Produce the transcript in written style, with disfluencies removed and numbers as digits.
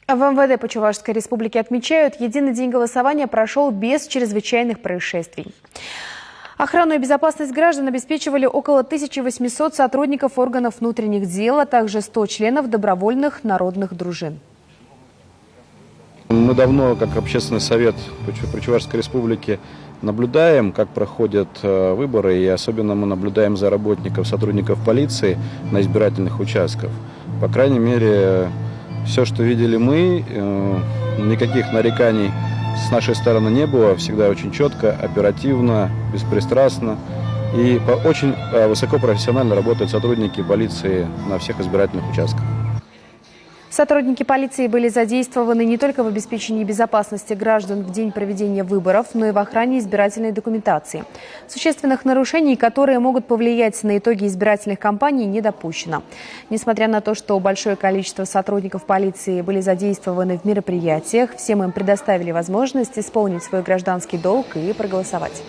В МВД по Чувашской республике отмечают, единый день голосования прошел без чрезвычайных происшествий. Охрану и безопасность граждан обеспечивали около 1800 сотрудников органов внутренних дел, а также 100 членов добровольных народных дружин. Мы давно, как общественный совет по Чувашской республике, наблюдаем, как проходят выборы, и особенно мы наблюдаем за работников, сотрудников полиции на избирательных участках. По крайней мере, все, что видели мы, никаких нареканий с нашей стороны не было. Всегда очень четко, оперативно, беспристрастно. И очень высокопрофессионально работают сотрудники полиции на всех избирательных участках. Сотрудники полиции были задействованы не только в обеспечении безопасности граждан в день проведения выборов, но и в охране избирательной документации. Существенных нарушений, которые могут повлиять на итоги избирательных кампаний, не допущено. Несмотря на то, что большое количество сотрудников полиции были задействованы в мероприятиях, всем им предоставили возможность исполнить свой гражданский долг и проголосовать.